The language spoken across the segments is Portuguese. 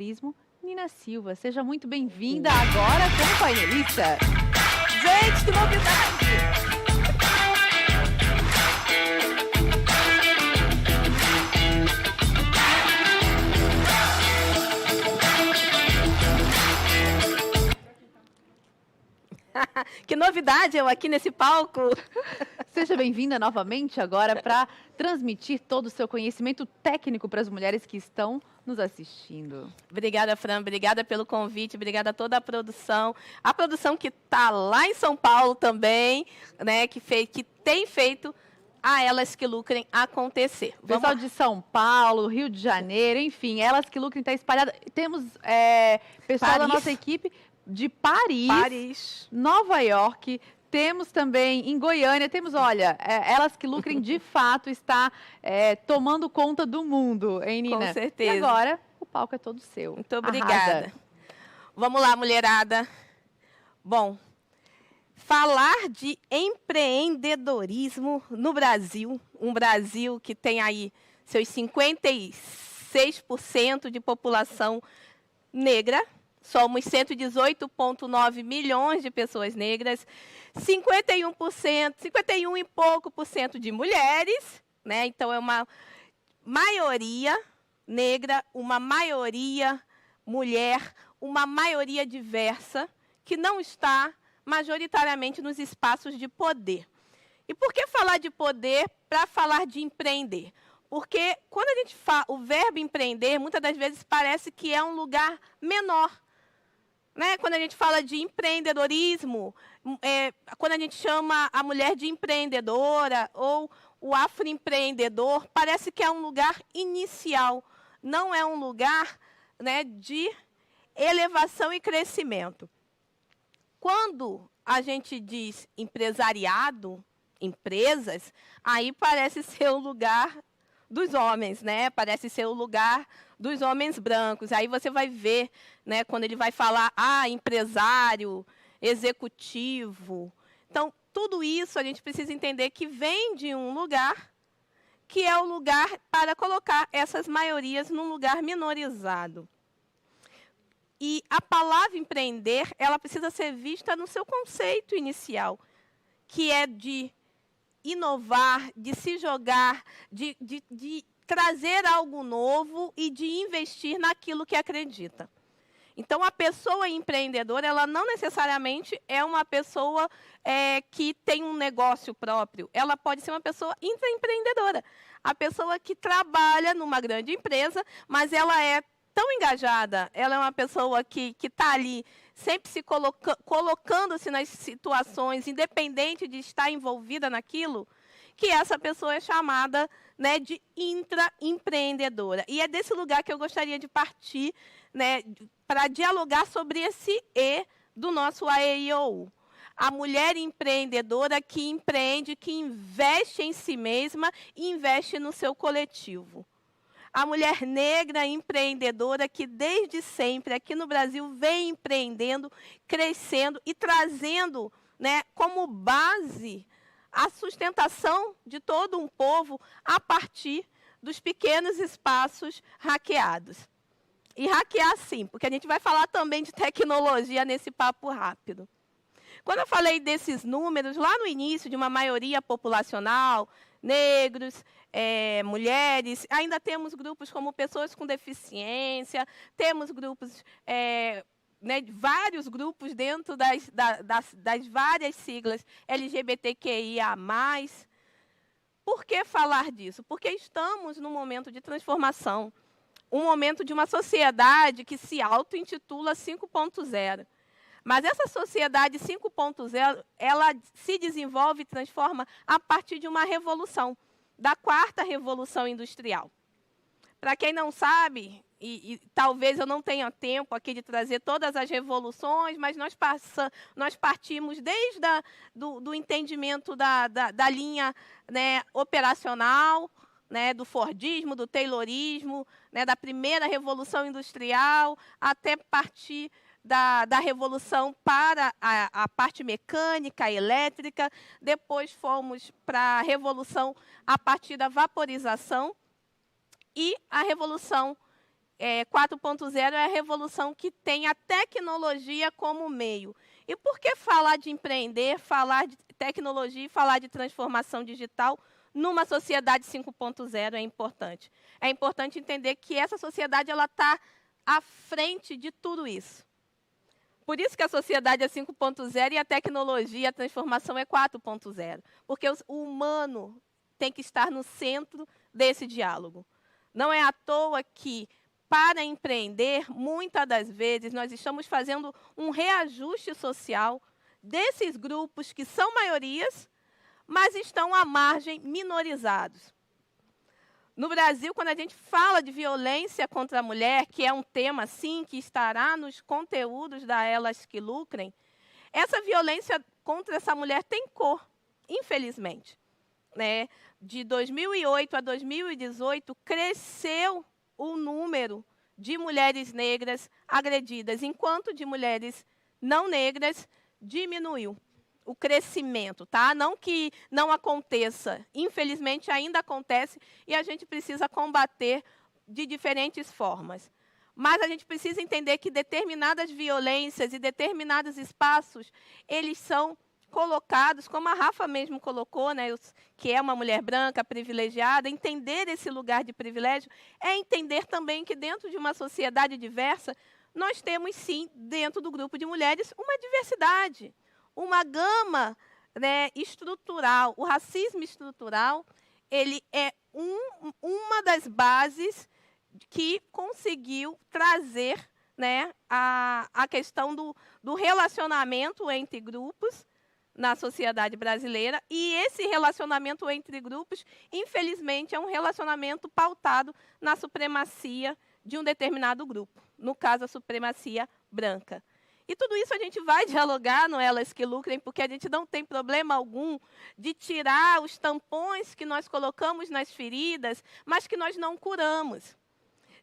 Turismo, Nina Silva. Seja muito bem-vinda agora como painelista. Gente, que novidade! Que novidade eu aqui nesse palco. Seja bem-vinda novamente agora para transmitir todo o seu conhecimento técnico para as mulheres que estão nos assistindo. Obrigada, Fran. Obrigada pelo convite. Obrigada a toda a produção. A produção que está lá em São Paulo também, né, que tem feito a Elas que Lucrem acontecer. Pessoal de São Paulo, Rio de Janeiro, enfim, Elas que Lucrem está espalhada. Temos pessoal da nossa equipe de Paris, Nova York, temos também em Goiânia, temos, olha, Elas que Lucrem de fato está tomando conta do mundo, hein, Nina? Com certeza. E agora, o palco é todo seu. Muito obrigada. Arrasa. Vamos lá, mulherada. Bom, falar de empreendedorismo no Brasil, um Brasil que tem aí seus 56% de população negra. Somos 118,9 milhões de pessoas negras, 51 e pouco por cento de mulheres, né? Então é uma maioria negra, uma maioria mulher, uma maioria diversa que não está majoritariamente nos espaços de poder. E por que falar de poder para falar de empreender? Porque quando a gente fala o verbo empreender, muitas das vezes parece que é um lugar menor. Né? Quando a gente fala de empreendedorismo, quando a gente chama a mulher de empreendedora ou o afroempreendedor, parece que é um lugar inicial, não é um lugar, né, de elevação e crescimento. Quando a gente diz empresariado, empresas, aí parece ser o lugar dos homens, né? Parece ser o lugar dos homens brancos. Aí você vai ver, né, quando ele vai falar, empresário, executivo. Então, tudo isso a gente precisa entender que vem de um lugar que é o lugar para colocar essas maiorias num lugar minorizado. E a palavra empreender, ela precisa ser vista no seu conceito inicial, que é de inovar, de se jogar, de trazer algo novo e de investir naquilo que acredita. Então, a pessoa empreendedora, ela não necessariamente é uma pessoa que tem um negócio próprio. Ela pode ser uma pessoa intraempreendedora. A pessoa que trabalha numa grande empresa, mas ela é tão engajada, ela é uma pessoa que está ali sempre se colocando-se nas situações, independente de estar envolvida naquilo, que essa pessoa é chamada, né, de intraempreendedora. E é desse lugar que eu gostaria de partir, né, para dialogar sobre esse E do nosso AEIOU. A mulher empreendedora que empreende, que investe em si mesma e investe no seu coletivo. A mulher negra empreendedora que desde sempre aqui no Brasil vem empreendendo, crescendo e trazendo, né, como base a sustentação de todo um povo a partir dos pequenos espaços hackeados. E hackear sim, porque a gente vai falar também de tecnologia nesse papo rápido. Quando eu falei desses números, lá no início, de uma maioria populacional, negros, mulheres, ainda temos grupos como pessoas com deficiência, temos grupos, né, vários grupos dentro das várias siglas LGBTQIA+. Por que falar disso? Porque estamos num momento de transformação, um momento de uma sociedade que se auto-intitula 5.0. Mas essa sociedade 5.0, ela se desenvolve e transforma a partir de uma revolução, da 4ª Revolução Industrial. Para quem não sabe, e talvez eu não tenha tempo aqui de trazer todas as revoluções, mas nós partimos desde do entendimento da linha, né, operacional, né, do Fordismo, do Taylorismo, né, da primeira Revolução Industrial, até partir da revolução para a parte mecânica, elétrica. Depois fomos para a revolução a partir da vaporização e a revolução 4.0 é a revolução que tem a tecnologia como meio. E por que falar de empreender, falar de tecnologia e falar de transformação digital numa sociedade 5.0 é importante? É importante entender que essa sociedade está à frente de tudo isso. Por isso que a sociedade é 5.0 e a tecnologia, a transformação é 4.0. Porque o humano tem que estar no centro desse diálogo. Não é à toa que, para empreender, muitas das vezes, nós estamos fazendo um reajuste social desses grupos que são maiorias, mas estão à margem minorizados. No Brasil, quando a gente fala de violência contra a mulher, que é um tema, sim, que estará nos conteúdos da Elas que Lucrem, essa violência contra essa mulher tem cor, infelizmente. Né? De 2008 a 2018, cresceu o número de mulheres negras agredidas, enquanto de mulheres não negras diminuiu o crescimento, tá? Não que não aconteça, infelizmente ainda acontece e a gente precisa combater de diferentes formas. Mas a gente precisa entender que determinadas violências e determinados espaços, eles são colocados, como a Rafa mesmo colocou, né, que é uma mulher branca, privilegiada, entender esse lugar de privilégio é entender também que dentro de uma sociedade diversa, nós temos sim, dentro do grupo de mulheres, uma diversidade, uma gama, né, estrutural. O racismo estrutural, ele é uma das bases que conseguiu trazer, né, a questão do relacionamento entre grupos na sociedade brasileira, e esse relacionamento entre grupos, infelizmente, é um relacionamento pautado na supremacia de um determinado grupo, no caso, a supremacia branca. E tudo isso a gente vai dialogar no Elas que Lucrem, porque a gente não tem problema algum de tirar os tampões que nós colocamos nas feridas, mas que nós não curamos.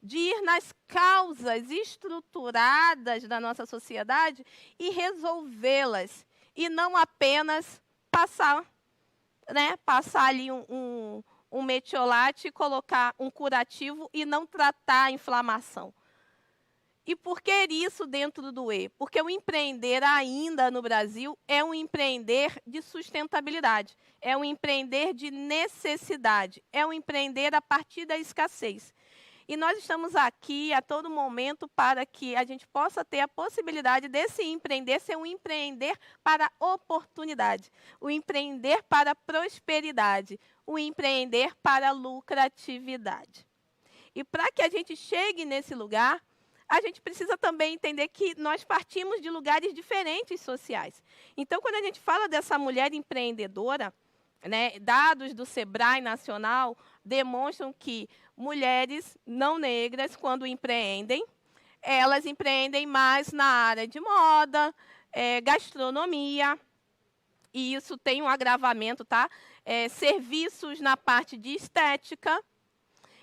De ir nas causas estruturadas da nossa sociedade e resolvê-las. E não apenas passar, né, passar ali um metiolate e colocar um curativo e não tratar a inflamação. E por que isso dentro do E? Porque o empreender ainda no Brasil é um empreender de sustentabilidade, é um empreender de necessidade, é um empreender a partir da escassez. E nós estamos aqui a todo momento para que a gente possa ter a possibilidade desse empreender ser um empreender para oportunidade, o empreender para prosperidade, o empreender para lucratividade. E para que a gente chegue nesse lugar, a gente precisa também entender que nós partimos de lugares diferentes sociais. Então, quando a gente fala dessa mulher empreendedora, né, dados do Sebrae Nacional demonstram que mulheres não negras, quando empreendem, elas empreendem mais na área de moda, gastronomia, e isso tem um agravamento, tá? Serviços na parte de estética.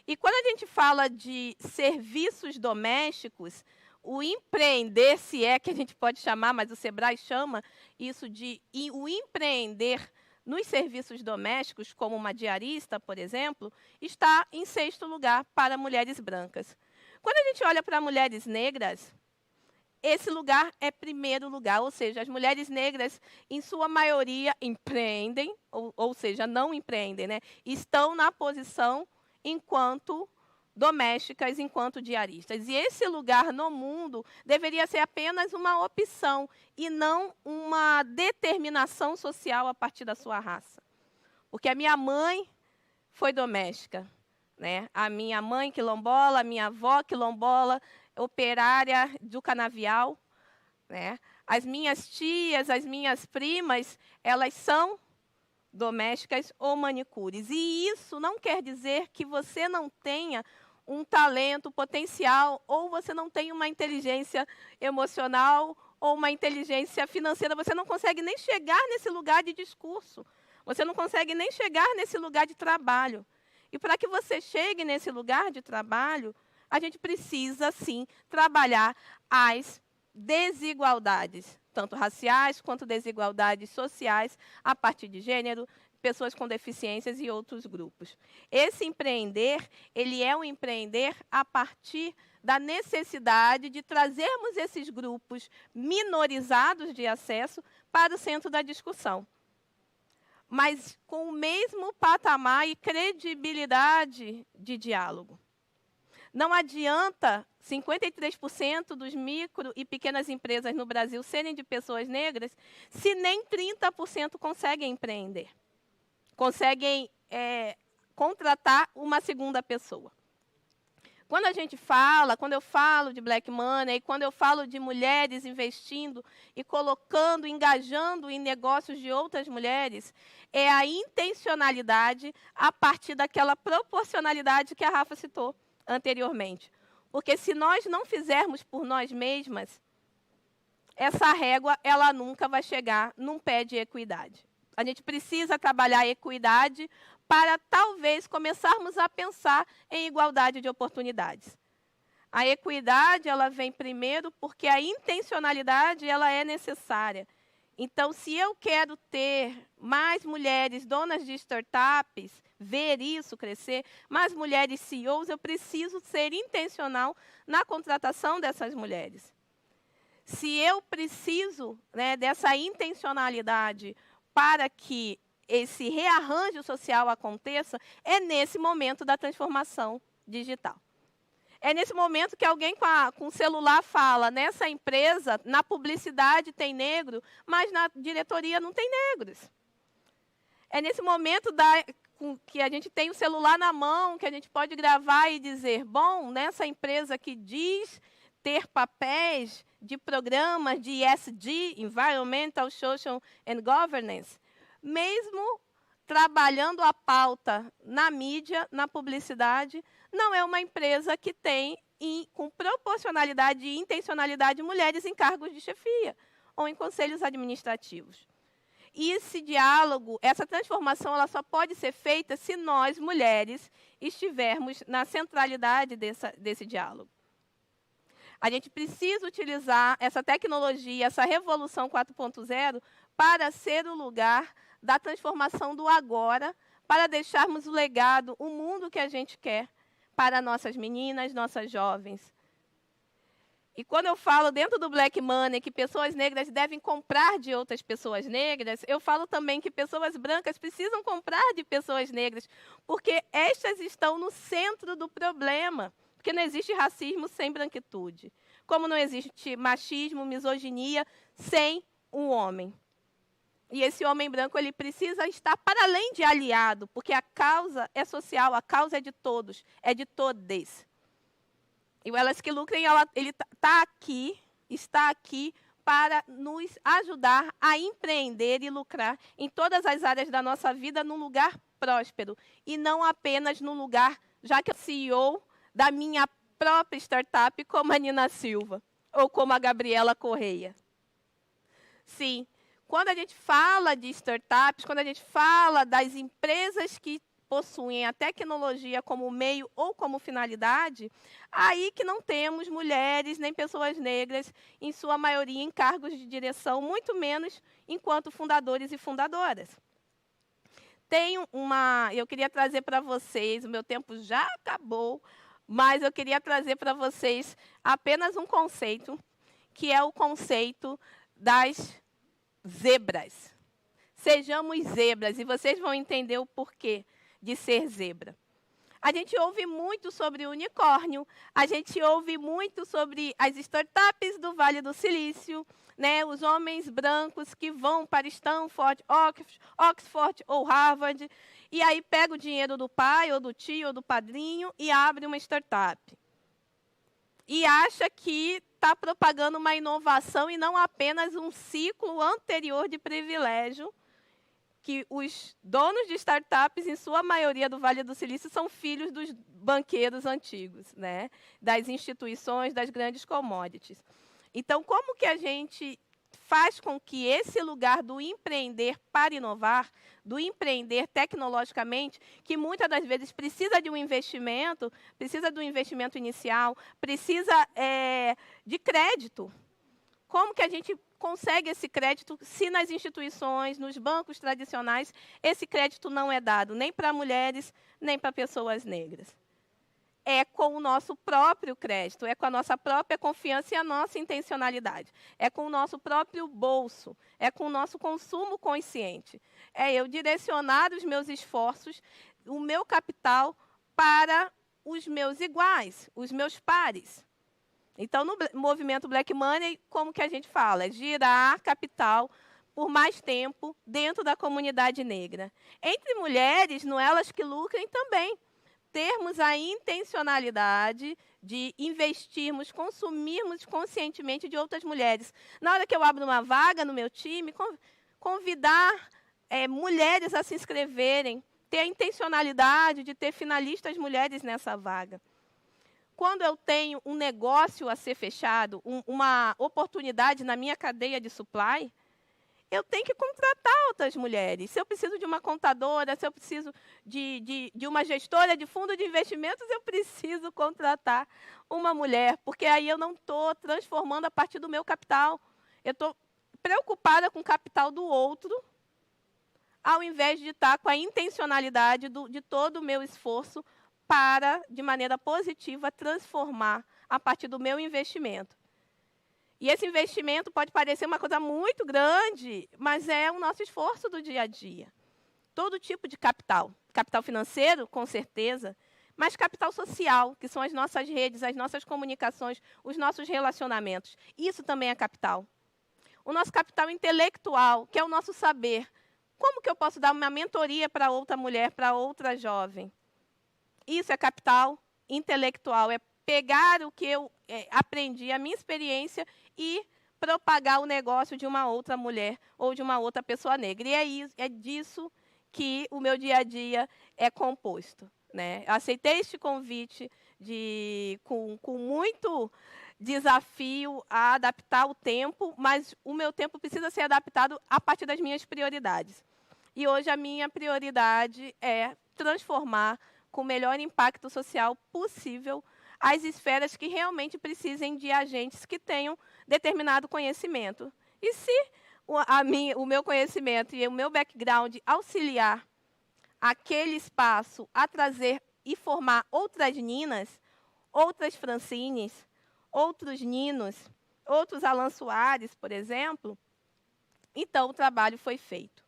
E quando a gente fala de serviços domésticos, o empreender, se é que a gente pode chamar, mas o Sebrae chama isso de o empreender nos serviços domésticos, como uma diarista, por exemplo, está em 6º lugar para mulheres brancas. Quando a gente olha para mulheres negras, esse lugar é 1º lugar, ou seja, as mulheres negras, em sua maioria, empreendem, ou seja, não empreendem, né? Estão na posição enquanto domésticas, enquanto diaristas. E esse lugar no mundo deveria ser apenas uma opção e não uma determinação social a partir da sua raça. Porque a minha mãe foi doméstica, né? A minha mãe quilombola, a minha avó quilombola, operária do canavial, né? As minhas tias, as minhas primas, elas são domésticas ou manicures. E isso não quer dizer que você não tenha um talento potencial, ou você não tem uma inteligência emocional ou uma inteligência financeira. Você não consegue nem chegar nesse lugar de discurso. Você não consegue nem chegar nesse lugar de trabalho. E para que você chegue nesse lugar de trabalho, a gente precisa, sim, trabalhar as desigualdades, tanto raciais quanto desigualdades sociais, a partir de gênero, pessoas com deficiências e outros grupos. Esse empreender, ele é um empreender a partir da necessidade de trazermos esses grupos minorizados de acesso para o centro da discussão, mas com o mesmo patamar e credibilidade de diálogo. Não adianta 53% dos micro e pequenas empresas no Brasil serem de pessoas negras se nem 30% conseguem empreender, conseguem contratar uma segunda pessoa. Quando eu falo de Black Money, quando eu falo de mulheres investindo e colocando, engajando em negócios de outras mulheres, é a intencionalidade a partir daquela proporcionalidade que a Rafa citou anteriormente. Porque se nós não fizermos por nós mesmas, essa régua ela nunca vai chegar num pé de equidade. A gente precisa trabalhar a equidade para talvez começarmos a pensar em igualdade de oportunidades. A equidade ela vem primeiro porque a intencionalidade ela é necessária. Então, se eu quero ter mais mulheres donas de startups, ver isso crescer, mais mulheres CEOs, eu preciso ser intencional na contratação dessas mulheres. Se eu preciso, né, dessa intencionalidade para que esse rearranjo social aconteça, é nesse momento da transformação digital. É nesse momento que alguém com o celular fala, nessa empresa, na publicidade tem negro, mas na diretoria não tem negros. É nesse momento que a gente tem o celular na mão, que a gente pode gravar e dizer, bom, nessa empresa que diz ter papéis de programas de ESG, Environmental, Social and Governance, mesmo trabalhando a pauta na mídia, na publicidade, não é uma empresa que tem, com proporcionalidade e intencionalidade, mulheres em cargos de chefia ou em conselhos administrativos. E esse diálogo, essa transformação, ela só pode ser feita se nós, mulheres, estivermos na centralidade desse diálogo. A gente precisa utilizar essa tecnologia, essa revolução 4.0, para ser o lugar da transformação do agora, para deixarmos o legado, o mundo que a gente quer para nossas meninas, nossas jovens. E quando eu falo dentro do Black Money que pessoas negras devem comprar de outras pessoas negras, eu falo também que pessoas brancas precisam comprar de pessoas negras, porque estas estão no centro do problema. Porque não existe racismo sem branquitude. Como não existe machismo, misoginia sem um homem. E esse homem branco ele precisa estar para além de aliado, porque a causa é social, a causa é de todos, é de todes. E o Elas que Lucrem, ele está aqui para nos ajudar a empreender e lucrar em todas as áreas da nossa vida num lugar próspero. E não apenas num lugar, já que eu sou CEO da minha própria startup, como a Nina Silva, ou como a Gabriela Correia. Sim, quando a gente fala de startups, quando a gente fala das empresas que possuem a tecnologia como meio ou como finalidade, aí que não temos mulheres nem pessoas negras, em sua maioria, em cargos de direção, muito menos enquanto fundadores e fundadoras. Eu queria trazer para vocês, o meu tempo já acabou, mas eu queria trazer para vocês apenas um conceito, que é o conceito das zebras. Sejamos zebras, e vocês vão entender o porquê de ser zebra. A gente ouve muito sobre unicórnio, a gente ouve muito sobre as startups do Vale do Silício, né, os homens brancos que vão para Stanford, Oxford ou Harvard, e aí pega o dinheiro do pai, ou do tio, ou do padrinho, e abre uma startup. E acha que está propagando uma inovação e não apenas um ciclo anterior de privilégio, que os donos de startups, em sua maioria do Vale do Silício, são filhos dos banqueiros antigos, né? Das instituições, das grandes commodities. Então, como que a gente faz com que esse lugar do empreender para inovar, do empreender tecnologicamente, que muitas das vezes precisa de um investimento inicial, precisa de crédito. Como que a gente consegue esse crédito se nas instituições, nos bancos tradicionais, esse crédito não é dado nem para mulheres, nem para pessoas negras. É com o nosso próprio crédito, é com a nossa própria confiança e a nossa intencionalidade. É com o nosso próprio bolso, é com o nosso consumo consciente. É eu direcionar os meus esforços, o meu capital para os meus iguais, os meus pares. Então, no movimento Black Money, como que a gente fala? É girar capital por mais tempo dentro da comunidade negra. Entre mulheres, no Elas que Lucrem também. Termos a intencionalidade de investirmos, consumirmos conscientemente de outras mulheres. Na hora que eu abro uma vaga no meu time, convidar mulheres a se inscreverem, ter a intencionalidade de ter finalistas mulheres nessa vaga. Quando eu tenho um negócio a ser fechado, uma oportunidade na minha cadeia de supply, eu tenho que contratar outras mulheres. Se eu preciso de uma contadora, se eu preciso de uma gestora de fundo de investimentos, eu preciso contratar uma mulher, porque aí eu não estou transformando a partir do meu capital. Eu estou preocupada com o capital do outro, ao invés de estar com a intencionalidade de todo o meu esforço para, de maneira positiva, transformar a partir do meu investimento. E esse investimento pode parecer uma coisa muito grande, mas é o nosso esforço do dia a dia. Todo tipo de capital. Capital financeiro, com certeza, mas capital social, que são as nossas redes, as nossas comunicações, os nossos relacionamentos. Isso também é capital. O nosso capital intelectual, que é o nosso saber. Como que eu posso dar uma mentoria para outra mulher, para outra jovem? Isso é capital intelectual, é pegar o que eu aprendi, a minha experiência, e propagar o negócio de uma outra mulher ou de uma outra pessoa negra. E é disso que o meu dia a dia é composto. Né? Eu aceitei este convite com muito desafio a adaptar o tempo, mas o meu tempo precisa ser adaptado a partir das minhas prioridades. E hoje a minha prioridade é transformar com o melhor impacto social possível as esferas que realmente precisem de agentes que tenham determinado conhecimento. E se o meu conhecimento e o meu background auxiliar aquele espaço a trazer e formar outras Ninas, outras Francines, outros Ninos, outros Alan Soares, por exemplo, então o trabalho foi feito.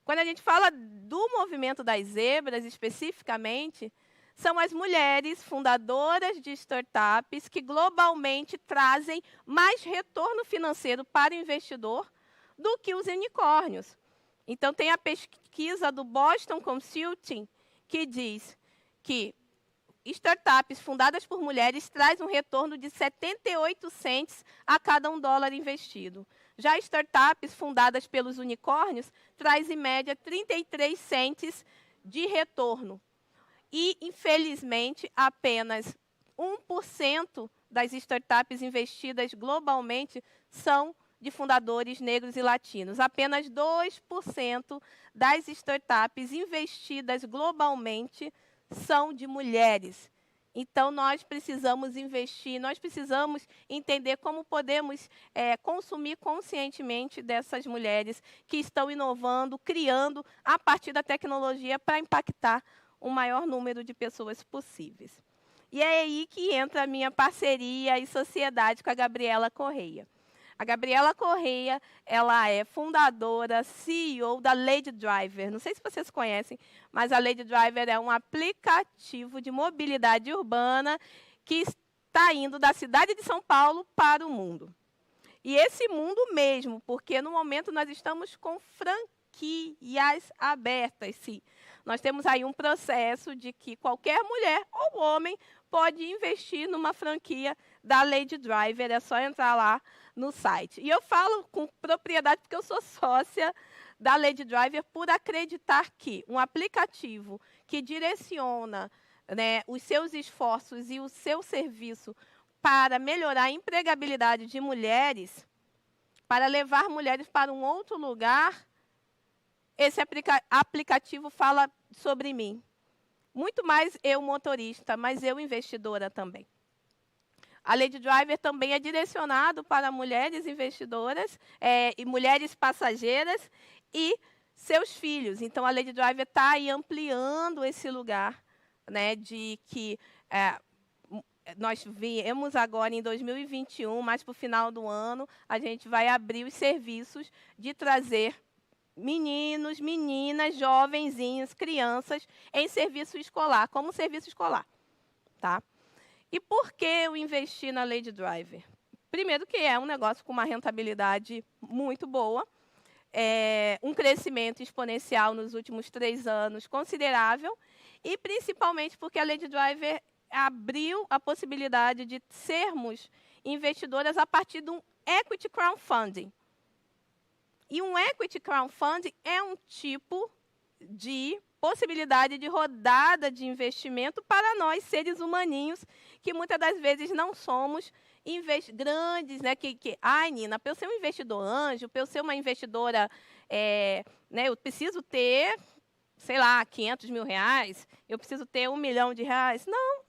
Quando a gente fala do movimento das zebras, especificamente, são as mulheres fundadoras de startups que globalmente trazem mais retorno financeiro para o investidor do que os unicórnios. Então, tem a pesquisa do Boston Consulting que diz que startups fundadas por mulheres trazem um retorno de 78 cents a cada $1 investido. Já startups fundadas pelos unicórnios trazem, em média, 33 cents de retorno. E, infelizmente, apenas 1% das startups investidas globalmente são de fundadores negros e latinos. Apenas 2% das startups investidas globalmente são de mulheres. Então, nós precisamos investir, nós precisamos entender como podemos consumir conscientemente dessas mulheres que estão inovando, criando a partir da tecnologia para impactar o maior número de pessoas possíveis. E é aí que entra a minha parceria e sociedade com a Gabriela Correia. A Gabriela Correia, ela é fundadora, CEO da Lady Driver. Não sei se vocês conhecem, mas a Lady Driver é um aplicativo de mobilidade urbana que está indo da cidade de São Paulo para o mundo. E esse mundo mesmo, porque no momento nós estamos com franquias abertas, sim. Nós temos aí um processo de que qualquer mulher ou homem pode investir numa franquia da Lady Driver, é só entrar lá no site. E eu falo com propriedade porque eu sou sócia da Lady Driver por acreditar que um aplicativo que direciona, né, os seus esforços e o seu serviço para melhorar a empregabilidade de mulheres, para levar mulheres para um outro lugar, esse aplicativo fala sobre mim. Muito mais eu motorista, mas eu investidora também. A Lady Driver também é direcionado para mulheres investidoras e mulheres passageiras e seus filhos. Então, a Lady Driver está aí ampliando esse lugar, né, de que nós viemos agora em 2021, mas para o final do ano, a gente vai abrir os serviços de trazer meninos, meninas, jovenzinhos, crianças em serviço escolar, como serviço escolar. Tá? E por que eu investi na Lady Driver? Primeiro que é um negócio com uma rentabilidade muito boa, um crescimento exponencial nos últimos 3 anos considerável, e principalmente porque a Lady Driver abriu a possibilidade de sermos investidoras a partir de um equity crowdfunding. E um equity crowdfunding é um tipo de possibilidade de rodada de investimento para nós, seres humaninhos, que muitas das vezes não somos grandes, né? Ai, Nina, para eu ser um investidor anjo, para eu ser uma investidora, né, eu preciso ter, sei lá, 500 mil reais, eu preciso ter 1 milhão de reais. Não.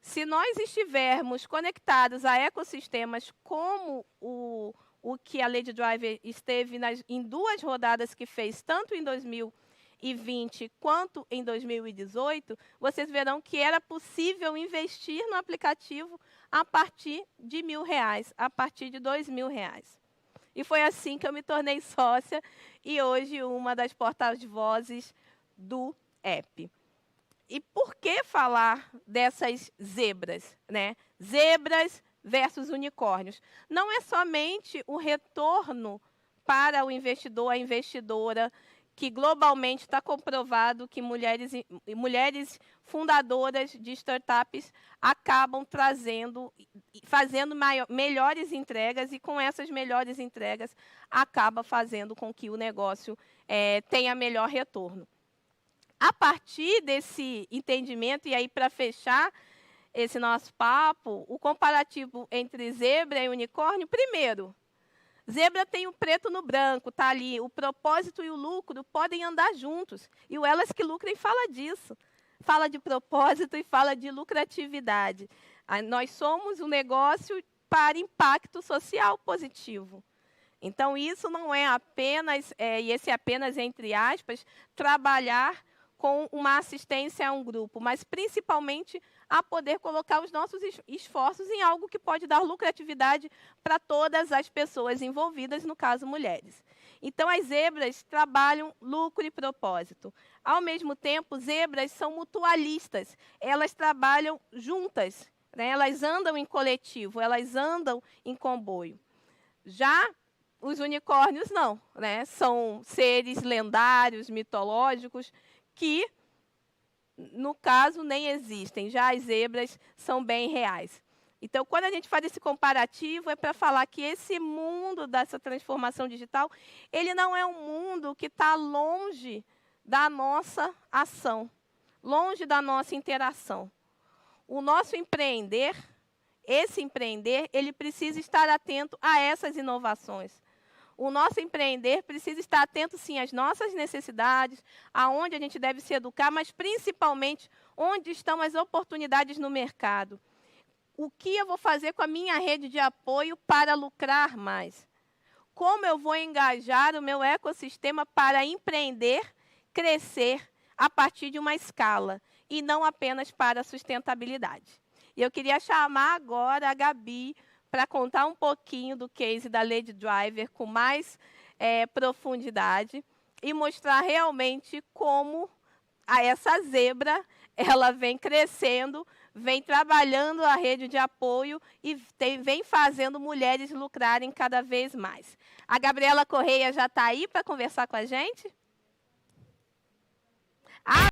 Se nós estivermos conectados a ecossistemas como o que a Lady Driver esteve em 2 rodadas que fez, tanto em 2020 quanto em 2018, vocês verão que era possível investir no aplicativo a partir de R$1.000, a partir de R$2.000. E foi assim que eu me tornei sócia e hoje uma das porta-vozes do app. E por que falar dessas zebras, né? Zebras versus unicórnios. Não é somente o retorno para o investidor, a investidora, que globalmente está comprovado que mulheres fundadoras de startups acabam fazendo melhores entregas, e com essas melhores entregas acaba fazendo com que o negócio tenha melhor retorno. A partir desse entendimento, e aí para fechar esse nosso papo, o comparativo entre zebra e unicórnio, primeiro, zebra tem o preto no branco, está ali, o propósito e o lucro podem andar juntos, e o Elas que Lucrem fala disso, fala de propósito e fala de lucratividade. Nós somos um negócio para impacto social positivo. Então, isso não é apenas, e esse apenas entre aspas, trabalhar com uma assistência a um grupo, mas principalmente a poder colocar os nossos esforços em algo que pode dar lucratividade para todas as pessoas envolvidas, no caso, mulheres. Então, as zebras trabalham lucro e propósito. Ao mesmo tempo, zebras são mutualistas, elas trabalham juntas, né? Elas andam em coletivo, elas andam em comboio. Já os unicórnios não, né? São seres lendários, mitológicos, que, no caso, nem existem. Já as zebras são bem reais. Então, quando a gente faz esse comparativo, é para falar que esse mundo dessa transformação digital, ele não é um mundo que está longe da nossa ação, longe da nossa interação. O nosso empreender, ele precisa estar atento a essas inovações. O nosso empreender precisa estar atento, sim, às nossas necessidades, aonde a gente deve se educar, mas, principalmente, onde estão as oportunidades no mercado. O que eu vou fazer com a minha rede de apoio para lucrar mais? Como eu vou engajar o meu ecossistema para empreender, crescer a partir de uma escala, e não apenas para a sustentabilidade? E eu queria chamar agora a Gabi para contar um pouquinho do case da Lady Driver com mais profundidade e mostrar realmente como essa zebra ela vem crescendo, vem trabalhando a rede de apoio e vem fazendo mulheres lucrarem cada vez mais. A Gabriela Correia já está aí para conversar com a gente?